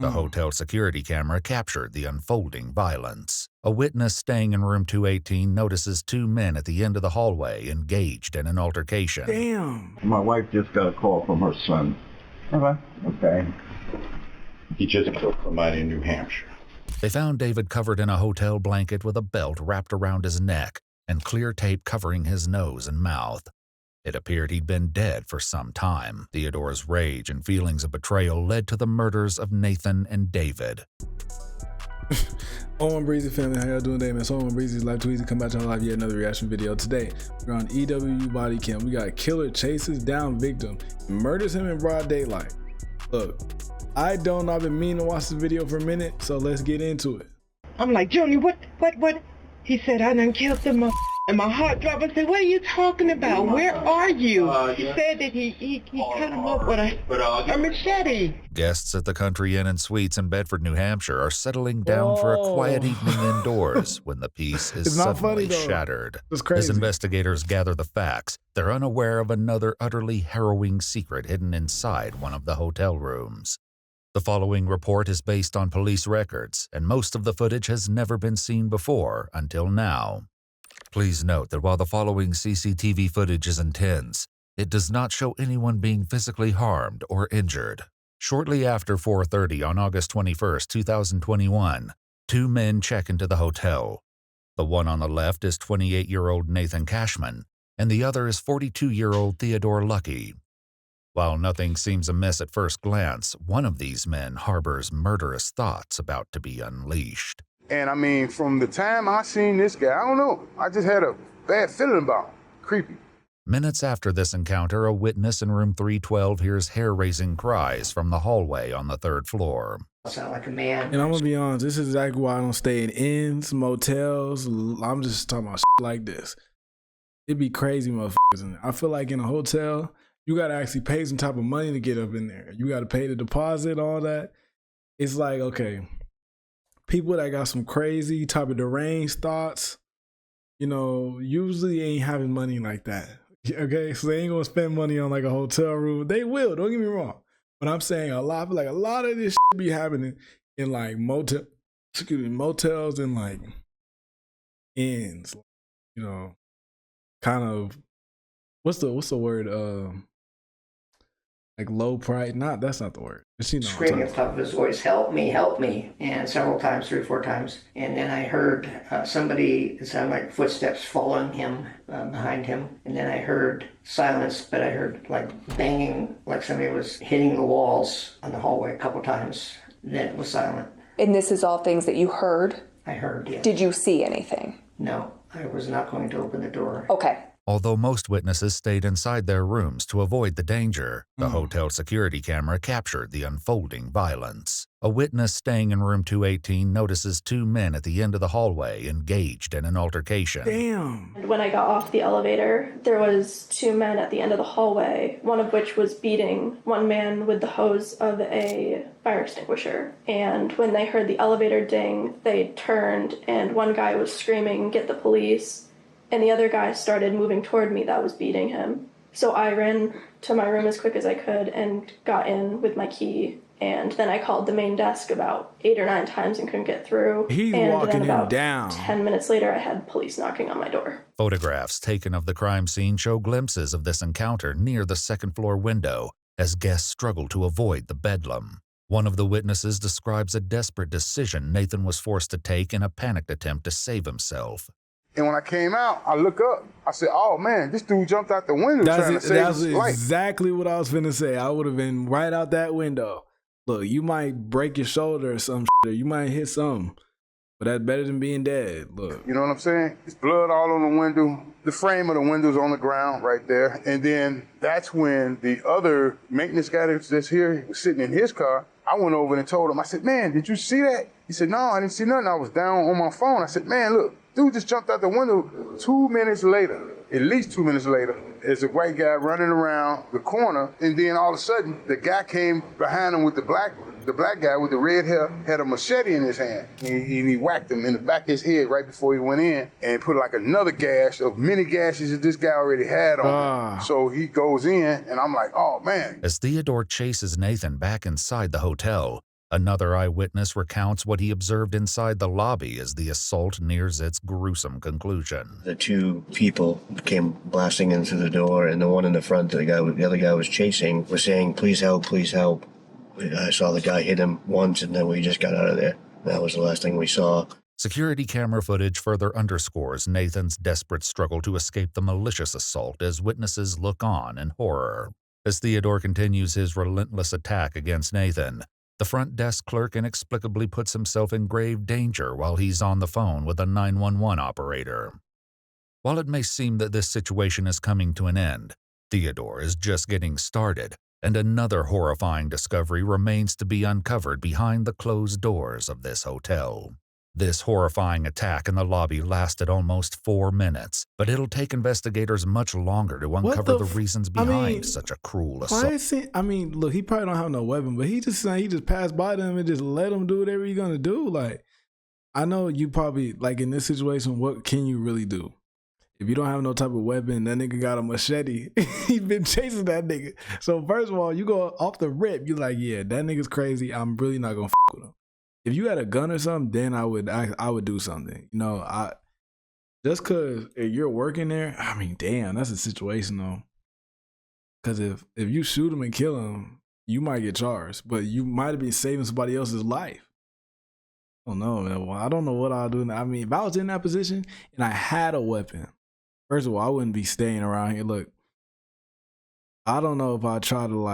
The hotel security camera captured the unfolding violence. A witness staying in room 218 notices two men at the end of the hallway engaged in an altercation. Damn. My wife just got a call from her son. Okay. He just killed somebody in New Hampshire. They found David covered in a hotel blanket with a belt wrapped around his neck and clear tape covering his nose and mouth. It appeared he'd been dead for some time. Theodore's rage and feelings of betrayal led to the murders of Nathan and David. Oh, I'm Breezy family, how y'all doing today, man? So I'm BreezyLife, too easy to come back to live yet another reaction video. Today, we're on EW body cam. We got killer chases down victim, murders him in broad daylight. Look, I've been meaning to watch this video for a minute, so let's get into it. I'm like, Johnny, what? He said, I done killed them. And my heart dropped. I said, what are you talking about? Where are you? He said that he cut him up with a machete. Guests at the Country Inn and Suites in Bedford, New Hampshire are settling down for a quiet evening indoors when the peace is suddenly shattered. It's crazy. As investigators gather the facts, they're unaware of another utterly harrowing secret hidden inside one of the hotel rooms. The following report is based on police records, and most of the footage has never been seen before until now. Please note that while the following CCTV footage is intense, it does not show anyone being physically harmed or injured. Shortly after 4:30 on August 21, 2021, two men check into the hotel. The one on the left is 28-year-old Nathan Cashman, and the other is 42-year-old Theodore Lucky. While nothing seems amiss at first glance, one of these men harbors murderous thoughts about to be unleashed. And I mean, from the time I seen this guy, I don't know, I just had a bad feeling about him. Creepy. Minutes after this encounter, a witness in room 312 hears hair-raising cries from the hallway on the third floor. Sound like a man. And I'm gonna be honest, this is exactly why I don't stay in inns, motels. I'm just talking about shit like this. It'd be crazy motherfuckers in there. I feel like in a hotel, you gotta actually pay some type of money to get up in there. You gotta pay the deposit, all that. It's like, okay, people that got some crazy type of deranged thoughts, you know, usually ain't having money like that. Okay, so they ain't gonna spend money on like a hotel room. They will, don't get me wrong. But I'm saying a lot of this shit be happening in like motels and like inns, you know, kind of what's the word? Like low price, that's not the word. But you know, Screaming at the top of his voice, help me, and several times, 3 or 4 times. And then I heard somebody, it sounded like footsteps following him, behind him. And then I heard silence, but I heard like banging, like somebody was hitting the walls on the hallway a couple times. Then it was silent. And this is all things that you heard? I heard, yes. Did you see anything? No, I was not going to open the door. Okay. Although most witnesses stayed inside their rooms to avoid the danger, the hotel security camera captured the unfolding violence. A witness staying in room 218 notices two men at the end of the hallway engaged in an altercation. damn. And when I got off the elevator, there was 2 men at the end of the hallway, one of which was beating one man with the hose of a fire extinguisher. And when they heard the elevator ding, they turned and one guy was screaming, "Get the police." And the other guy started moving toward me that was beating him. So I ran to my room as quick as I could and got in with my key. And then I called the main desk about 8 or 9 times and couldn't get through. He's and walking then him about down. 10 minutes later, I had police knocking on my door. Photographs taken of the crime scene show glimpses of this encounter near the second-floor window as guests struggle to avoid the bedlam. One of the witnesses describes a desperate decision Nathan was forced to take in a panicked attempt to save himself. And when I came out, I look up. I said, oh, man, this dude jumped out the window trying to save his life. That's exactly what I was finna say. I would have been right out that window. Look, you might break your shoulder or some shit, or you might hit something, but that's better than being dead. Look. You know what I'm saying? There's blood all on the window. The frame of the window's on the ground right there. And then that's when the other maintenance guy that's here was sitting in his car. I went over and told him, I said, man, did you see that? He said, no, I didn't see nothing. I was down on my phone. I said, man, look, dude just jumped out the window. 2 minutes later, at least 2 minutes later, there's a white guy running around the corner, and then all of a sudden, the guy came behind him with the black guy with the red hair had a machete in his hand. And he whacked him in the back of his head right before he went in and put like another gash of many gashes that this guy already had on him. So he goes in, and I'm like, oh, man. As Theodore chases Nathan back inside the hotel, Another eyewitness recounts what he observed inside the lobby as the assault nears its gruesome conclusion. The two people came blasting into the door, and the one in the front, the other guy was chasing, was saying, "Please help, please help." I saw the guy hit him once, and then we just got out of there. That was the last thing we saw. Security camera footage further underscores Nathan's desperate struggle to escape the malicious assault as witnesses look on in horror. As Theodore continues his relentless attack against Nathan, the front desk clerk inexplicably puts himself in grave danger while he's on the phone with a 911 operator. While it may seem that this situation is coming to an end, Theodore is just getting started, and another horrifying discovery remains to be uncovered behind the closed doors of this hotel. This horrifying attack in the lobby lasted almost 4 minutes, but it'll take investigators much longer to uncover the reasons behind such a cruel assault. Why is he, look, he probably don't have no weapon, but he just passed by them and just let them do whatever you're gonna do. Like, I know you probably, like, in this situation, what can you really do? If you don't have no type of weapon, that nigga got a machete. He's been chasing that nigga. So first of all, you go off the rip, you're like, yeah, that nigga's crazy. I'm really not gonna f with him. If you had a gun or something, then I would do something. You know, just cause you're working there, I mean, damn, that's a situation though. Cause if you shoot him and kill him, you might get charged, but you might have been saving somebody else's life. I don't know, man. Well, I don't know what I'll do. I mean, if I was in that position and I had a weapon, first of all, I wouldn't be staying around here. Look, I don't know if I try to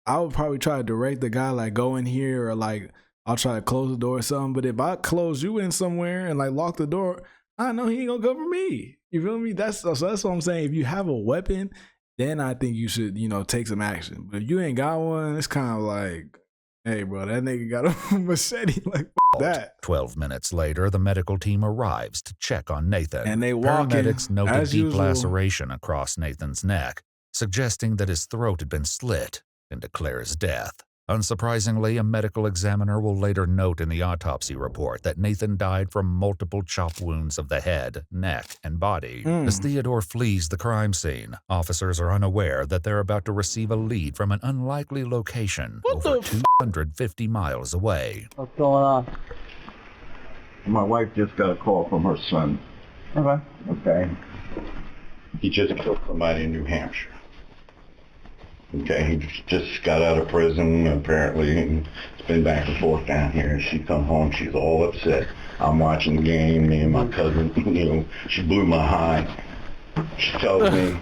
I would probably try to direct the guy, like, go in here, or like, I'll try to close the door or something. But if I close you in somewhere and like lock the door, I know he ain't gonna cover me. You feel me? That's what I'm saying. If you have a weapon, then I think you should, take some action. But if you ain't got one, it's kind of like, hey, bro, that nigga got a machete. Like, that. 12 minutes later, the medical team arrives to check on Nathan. And they walk in. Paramedics note a deep usual laceration across Nathan's neck, suggesting that his throat had been slit, and declare his death. Unsurprisingly, a medical examiner will later note in the autopsy report that Nathan died from multiple chop wounds of the head, neck, and body. As Theodore flees the crime scene, officers are unaware that they're about to receive a lead from an unlikely location over 250 miles away. What's going on? My wife just got a call from her son. Okay. He just killed somebody in New Hampshire. Okay, he just got out of prison, apparently, and it's been back and forth down here. She come home, she's all upset. I'm watching the game, me and my cousin, she blew my high. She tells me,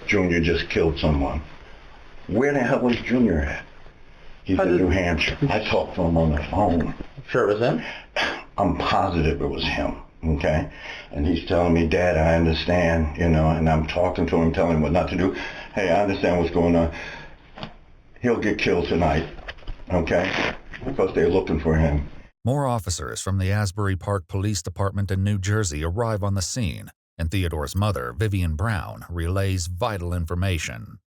Junior just killed someone. Where the hell was Junior at? He's in New Hampshire. I talked to him on the phone. Sure it was him? I'm positive it was him, okay? And he's telling me, Dad, I understand, and I'm talking to him, telling him what not to do. Hey, I understand what's going on. He'll get killed tonight, okay? Because they're looking for him. More officers from the Asbury Park Police Department in New Jersey arrive on the scene, and Theodore's mother, Vivian Brown, relays vital information.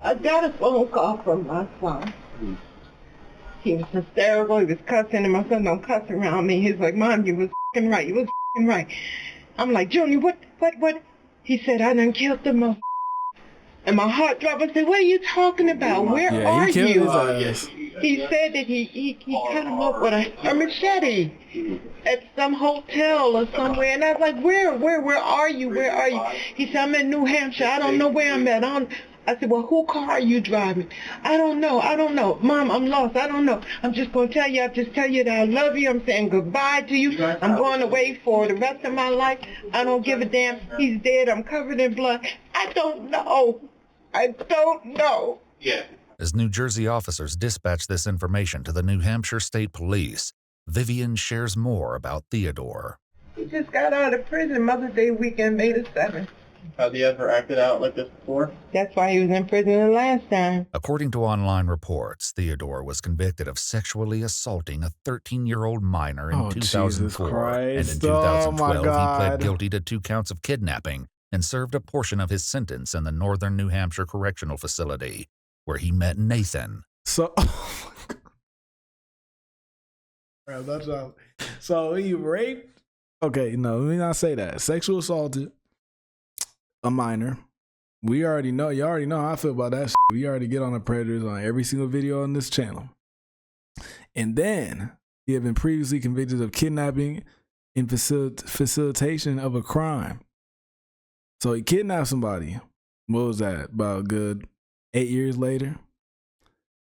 I got a phone call from my son. He was hysterical. He was cussing, and my son don't cuss around me. He's like, Mom, you was f***ing right. You was f***ing right. I'm like, Junior, what? He said, I done killed the mother. And my heart dropped. I said, what are you talking about? Where are you? He said that he cut him up with a machete at some hotel or somewhere. And I was like, where are you? Where are you? He said, I'm in New Hampshire. I don't know where I'm at. I said, well, whose car are you driving? I don't know. Mom, I'm lost. I don't know. I'm just going to tell you. I'll just tell you that I love you. I'm saying goodbye to you. I'm going away for the rest of my life. I don't give a damn. He's dead. I'm covered in blood. I don't know. Yeah. As New Jersey officers dispatch this information to the New Hampshire State Police, Vivian shares more about Theodore. He just got out of prison Mother's Day weekend, May the 7th. Has he ever acted out like this before? That's why he was in prison the last time. According to online reports, Theodore was convicted of sexually assaulting a 13-year-old minor in 2004. And in 2012, he pled guilty to 2 counts of kidnapping and served a portion of his sentence in the Northern New Hampshire Correctional Facility, where he met Nathan. So he raped? Okay, no, let me not say that. Sexual assaulted a minor. We already know. You already know how I feel about that shit. We already get on the predators on every single video on this channel. And then he had been previously convicted of kidnapping and facilitation of a crime. So he kidnapped somebody. What was that? About a good 8 years later.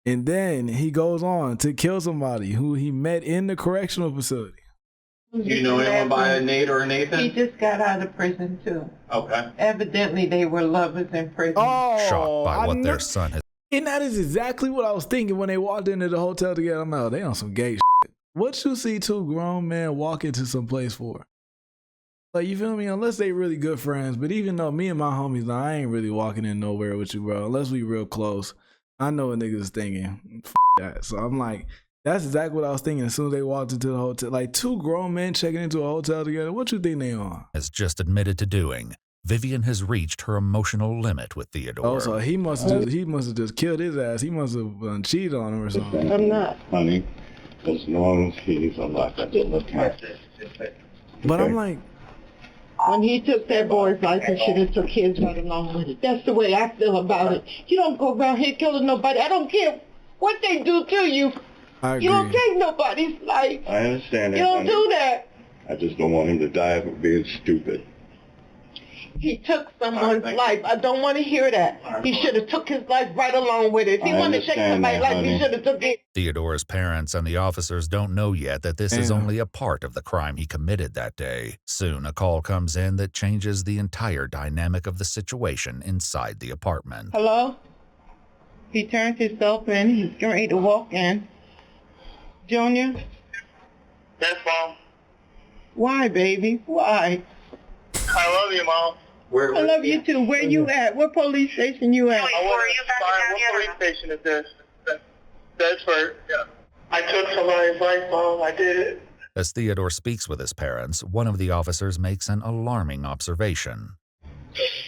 And then he goes on to kill somebody who he met in the correctional facility. You know anyone by a Nate or a Nathan? He just got out of prison too. Okay. Evidently they were lovers in prison. Oh, Shocked by what their son has. And that is exactly what I was thinking when they walked into the hotel together. I'm like, oh, they on some gay shit. What you see two grown men walk into some place for? Like, you feel me? Unless they really good friends. But even though me and my homies, like, I ain't really walking in nowhere with you, bro. Unless we real close. I know what niggas is thinking. F that. So I'm like, that's exactly what I was thinking as soon as they walked into the hotel. Like, two grown men checking into a hotel together. What you think they on? Has just admitted to doing. Vivian has reached her emotional limit with Theodore. Oh, so he must have just killed his ass. He must have cheated on him or something. I'm not. Honey, as long as he's alive, I didn't look at it. But I'm like, When he took that boy's life, he should have took his right along with it. That's the way I feel about it. You don't go around here killing nobody. I don't care what they do to you. I agree. You don't take nobody's life. I understand that, You don't honey. do that. I just don't want him to die for being stupid. He took someone's life. I don't want to hear that. He should have took his life right along with it. If he I wanted to take understand somebody's that, life, he honey. should have took it. Theodore's parents and the officers don't know yet that this is Damn. only a part of the crime he committed that day. Soon, a call comes in that changes the entire dynamic of the situation inside the apartment. Hello? He turned himself in. He's getting ready to walk in. Junior? Yes, Mom. Why, baby? Why? I love you, Mom. I love you too. Where you at? What police station you at? What police station is this? Bedford. Yeah. I took somebody's life, Mom. I did it. As Theodore speaks with his parents, one of the officers makes an alarming observation.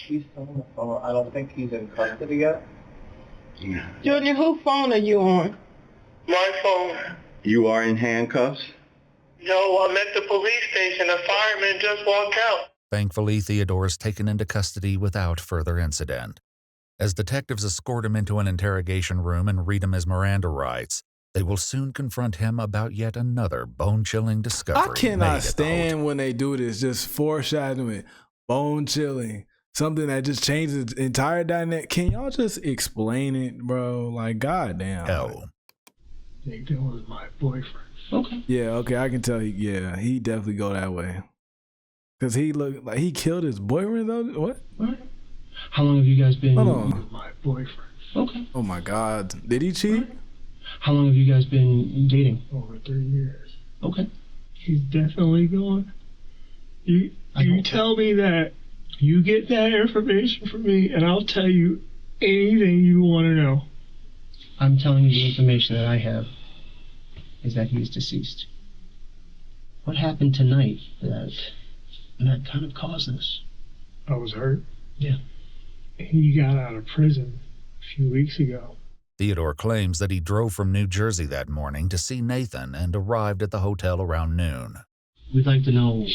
He's on the phone. I don't think he's in custody yet. Junior, whose phone are you on? My phone. You are in handcuffs? No, I'm at the police station. A fireman just walked out. Thankfully, Theodore is taken into custody without further incident. As detectives escort him into an interrogation room and read him his Miranda rights, they will soon confront him about yet another bone-chilling discovery. I cannot stand when they do this, just foreshadowing, bone-chilling, something that just changes the entire dynamic. Can y'all just explain it, bro? Like, goddamn. Hell. Nathan was my boyfriend. Okay. Yeah, okay, I can tell he definitely go that way. Cause he looked like he killed his boyfriend though. What? How long have you guys been? Hold on. My boyfriend. Okay. Oh my God. Did he cheat? How long have you guys been dating? Over 3 years. Okay. He's definitely gone. You tell me that. You get that information from me, and I'll tell you anything you want to know. I'm telling you the information that I have is that he is deceased. What happened tonight that kind of caused this? I was hurt. Yeah. He got out of prison a few weeks ago. Theodore claims that he drove from New Jersey that morning to see Nathan and arrived at the hotel around noon. We'd like to know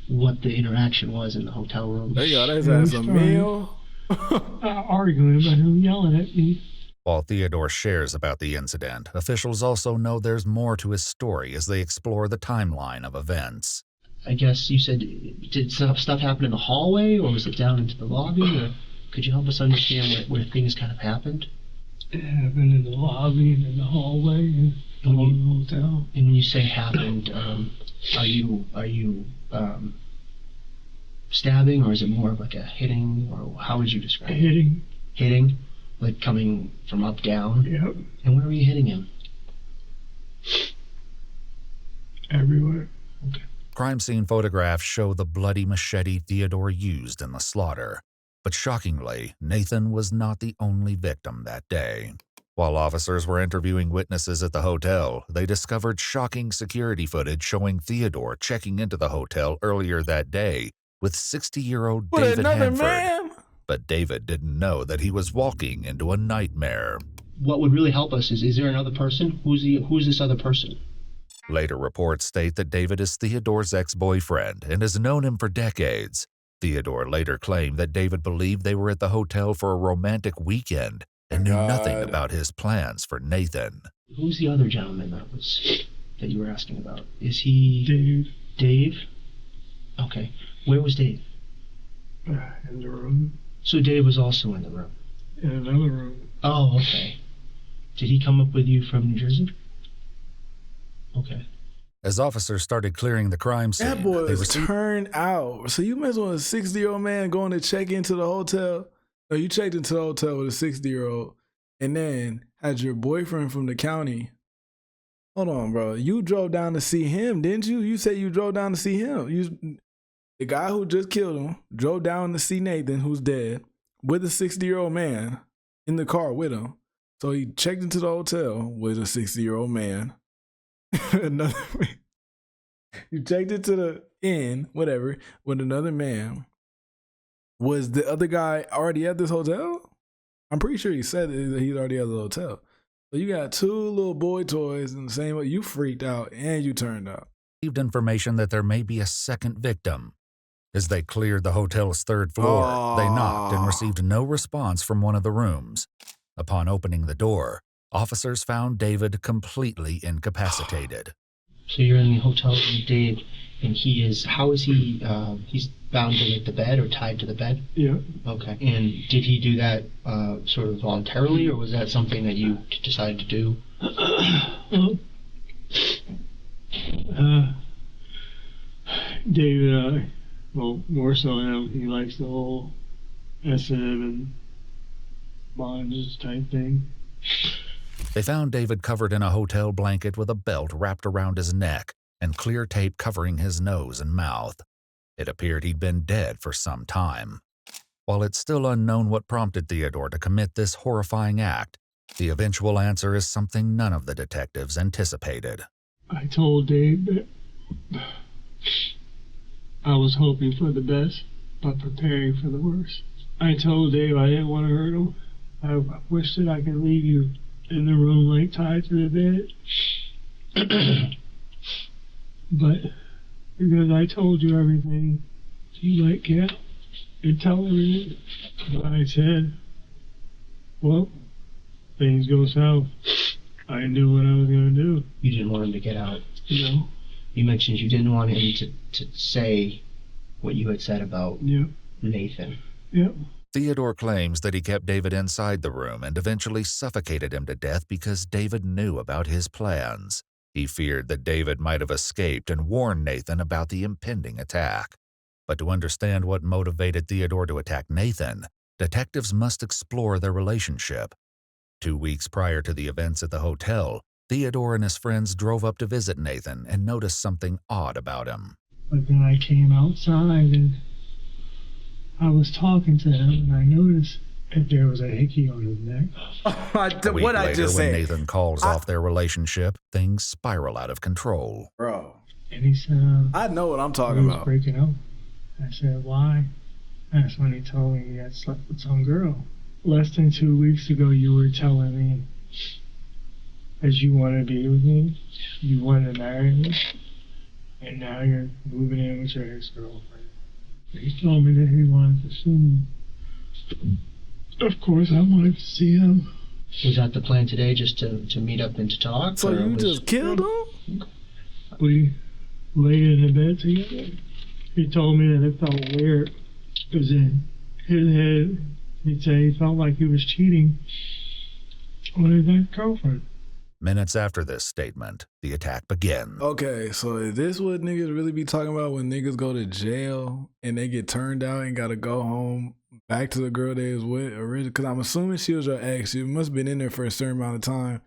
what the interaction was in the hotel room. They got his ass a meal. Arguing about him yelling at me. While Theodore shares about the incident, officials also know there's more to his story as they explore the timeline of events. I guess you said, did stuff happen in the hallway, or was it down into the lobby? Or could you help us understand where things kind of happened? It happened in the lobby and in the hallway and all in the hotel. And when you say happened, are you stabbing, or is it more of like a hitting, or how would you describe it? Hitting. Hitting? Like coming from up, down? Yep. And where were you hitting him? Everywhere. Okay. Crime scene photographs show the bloody machete Theodore used in the slaughter. But shockingly, Nathan was not the only victim that day. While officers were interviewing witnesses at the hotel, they discovered shocking security footage showing Theodore checking into the hotel earlier that day with 60-year-old David Hanford. Man? But David didn't know that he was walking into a nightmare. What would really help us is there another person? Who's this other person? Later reports state that David is Theodore's ex-boyfriend and has known him for decades. Theodore later claimed that David believed they were at the hotel for a romantic weekend and knew nothing about his plans for Nathan. Who's the other gentleman that you were asking about? Is he Dave. Dave? Okay. Where was Dave? In the room. So Dave was also in the room. In another room. Oh, okay. Did he come up with you from New Jersey? Okay. As officers started clearing the crime scene, That boy they was turned out. So you mess with a 60-year-old man going to check into the hotel? Or you checked into the hotel with a 60-year-old and then had your boyfriend from the county. Hold on, bro. You drove down to see him, didn't you? You said you drove down to see him. The guy who just killed him drove down to see Nathan, who's dead, with a 60-year-old man in the car with him. So he checked into the hotel with a 60-year-old man. Another man. You checked into the inn, whatever, with another man. Was the other guy already at this hotel? I'm pretty sure he said that he's already at the hotel. So you got two little boy toys in the same way. You freaked out and you turned out. Received information that there may be a second victim. As they cleared the hotel's third floor, they knocked and received no response from one of the rooms. Upon opening the door, officers found David completely incapacitated. So you're in the hotel with Dave, and how is he, he's bound to like the bed or tied to the bed? Yeah. Okay. And did he do that sort of voluntarily, or was that something that you decided to do? David, well, more so him, he likes the whole SM and bondage type thing. They found David covered in a hotel blanket with a belt wrapped around his neck and clear tape covering his nose and mouth. It appeared he'd been dead for some time. While it's still unknown what prompted Theodore to commit this horrifying act, the eventual answer is something none of the detectives anticipated. I told Dave that I was hoping for the best, but preparing for the worst. I told Dave I didn't want to hurt him. I wish that I could leave you in the room like tied to the bed. But because I told you everything, you might get and tell everything. But I said, well, things go south. I knew what I was going to do. You didn't want him to get out? No. You mentioned you didn't want him to say what you had said about Nathan. Yep. Theodore claims that he kept David inside the room and eventually suffocated him to death because David knew about his plans. He feared that David might have escaped and warned Nathan about the impending attack. But to understand what motivated Theodore to attack Nathan, detectives must explore their relationship. 2 weeks prior to the events at the hotel, Theodore and his friends drove up to visit Nathan and noticed something odd about him. But then I came outside and I was talking to him and I noticed that there was a hickey on his neck. A week later, when Nathan calls off their relationship, things spiral out of control. Bro. And he said, I know what I'm talking about. Breaking up. I said, why? That's when he told me he had slept with some girl. Less than 2 weeks ago, you were telling me that you want to be with me, you want to marry me, and now you're moving in with your ex-girlfriend. He told me that he wanted to see me. Of course, I wanted to see him. Was that the plan today, just to meet up and to talk? So you just killed him? We laid in the bed together. He told me that it felt weird because in his head, he'd say he felt like he was cheating on his ex-girlfriend. Minutes after this statement, the attack begins. Okay, so is this what niggas really be talking about when niggas go to jail and they get turned out and gotta go home back to the girl they was with originally? Because I'm assuming she was your ex. You must have been in there for a certain amount of time.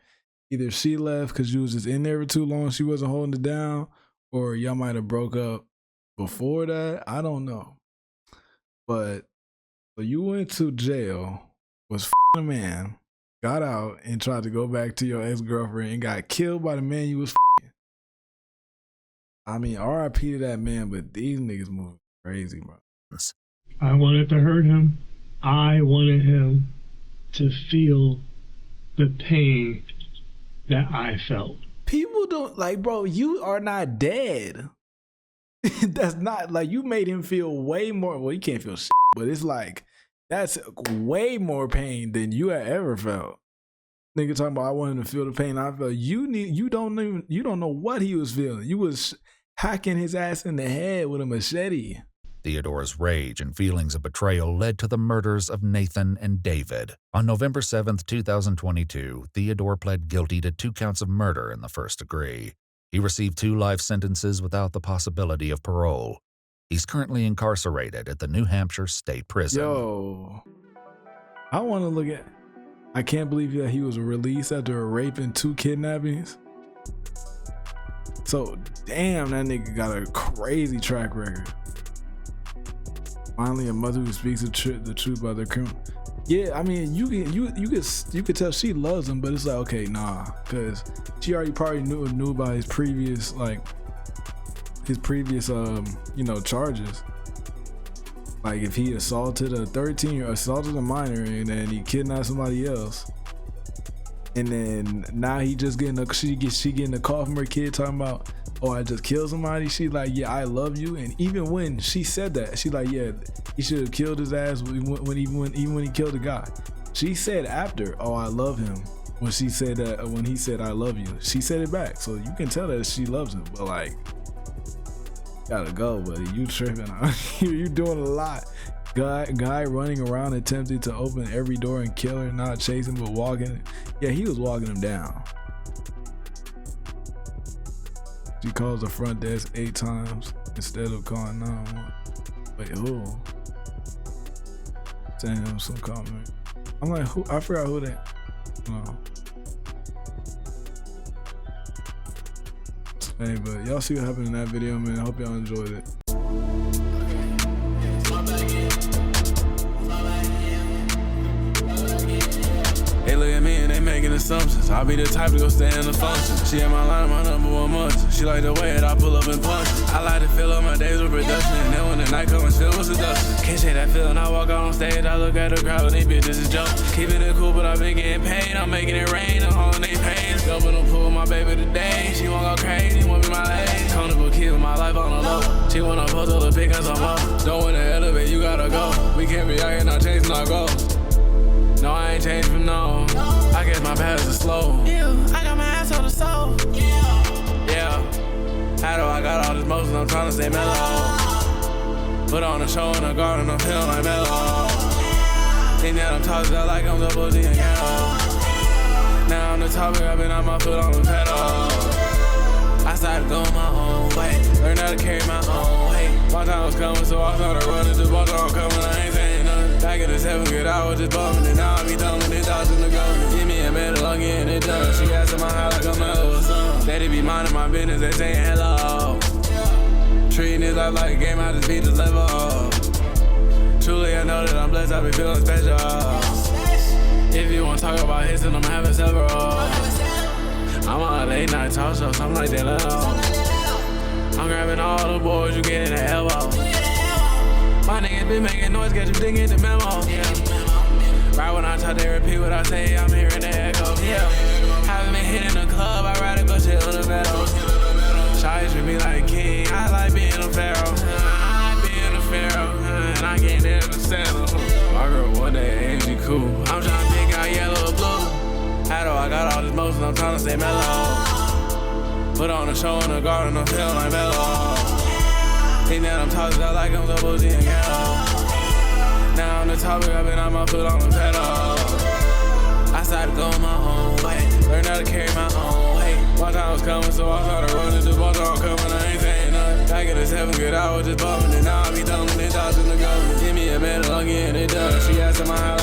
Either she left because you was just in there for too long, she wasn't holding it down, or y'all might have broke up before that. I don't know. But so you went to jail, was a man, got out and tried to go back to your ex-girlfriend and got killed by the man you was f***ing. I mean, RIP to that man, but these niggas moving crazy, bro. I wanted to hurt him. I wanted him to feel the pain that I felt. People don't, like, bro, you are not dead. That's not, like, you made him feel way more, well, you can't feel shit, but it's like, that's way more pain than you had ever felt. Nigga talking about I want him to feel the pain I felt. You don't know what he was feeling. You was hacking his ass in the head with a machete. Theodore's rage and feelings of betrayal led to the murders of Nathan and David. On November 7, 2022, Theodore pled guilty to 2 counts of murder in the first degree. He received 2 life sentences without the possibility of parole. He's currently incarcerated at the New Hampshire State Prison. Yo, I want to look at... I can't believe that he was released after a rape and 2 kidnappings. So, damn, that nigga got a crazy track record. Finally, a mother who speaks the truth about their criminal. Yeah, I mean, you could tell she loves him, but it's like, okay, nah, because she already probably knew about his previous charges. Like if he assaulted a 13-year-old, assaulted a minor, and then he kidnapped somebody else, and then now he just she getting a call from her kid talking about, oh, I just killed somebody. She's like, yeah, I love you. And even when she said that, she's like, yeah, he should have killed his ass even when he killed the guy. She said after, oh, I love him. When she said that, when he said I love you, she said it back. So you can tell that she loves him. But like, gotta go, buddy. You tripping? You doing a lot. Guy running around attempting to open every door and kill her, not chasing but walking. Yeah, he was walking him down. She calls the front desk 8 times instead of calling 911. Wait, who? Sending him some comment. I'm like, who? I forgot who that. No. Hey, but y'all see what happened in that video, man. I hope y'all enjoyed it. They look at me and they making assumptions. I'll be the type to go stay in the function. She in my line, my #1 munch. She like the way that I pull up and punch. I like to fill up my days with production, and then when the night comes, fill with seduction. Can't shake that feeling. I walk out on stage, I look at the crowd, and these bitches is joke. Keeping it cool, but I've been getting paid. I'm making it rain, I'm hauling they pains. Jumping the pool with my baby today. She won't go crazy, won't be my lady. Comfortable keeping my life on the low. She wanna post all the pic and some more. Don't wanna elevate, you gotta go. We can't be out here not chasing our goals. No, I ain't changed from no. I guess my past is slow. Yeah, I got my ass on the soul. Yeah. How do I got all this motion? I'm trying to stay mellow. Put on a show in the garden, I'm feeling like mellow. Think that I'm talking about like I'm double D and ghetto. Now I'm the topic, I've been on my foot on the pedal. I started going my own way. Learned how to carry my own weight. My time was coming, so I started running. The ball don't coming, I ain't saying nothing. Back in the 7th grade, I was just bumming. And now I be thumbing it out in the gun. Give me a medal, I'm getting it done. She asking my high like a mellow son. Daddy be minding my business, they saying hello. Treating this life like a game, I just beat this level. Truly, I know that I'm blessed, I be feeling special. If you want to talk about hits, then I'm having several. I'm on a late night talk show, something like that. I'm grabbing all the boys, you get in the elbow. My niggas been making noise, get you digging the memo. Yeah. Right when I talk, they repeat what I say, I'm hearing the echo. Yeah. Haven't been hitting the club, I'd rather go chill in the meadows. Shawty treat me like a king, I like being a pharaoh. I like being a pharaoh, and I can't never settle. My girl one day ain't she cool. I'm trying to pick out yellow or blue. How do I got all this motion, I'm trying to stay mellow. Put on a show in the garden, I'm feeling like mellow. Think that I'm talking about like I'm double D and ghetto. Now I'm the topic, I've been on my foot on the pedal. I started going my own way. Learned how to carry my own weight. My time was coming, so I started running. The ball don't coming, I ain't saying nothing. Back in the 7th grade, I was just bumming. And now I be thumbing it out in the gun. Give me a medal, I'm getting it done. She asking my how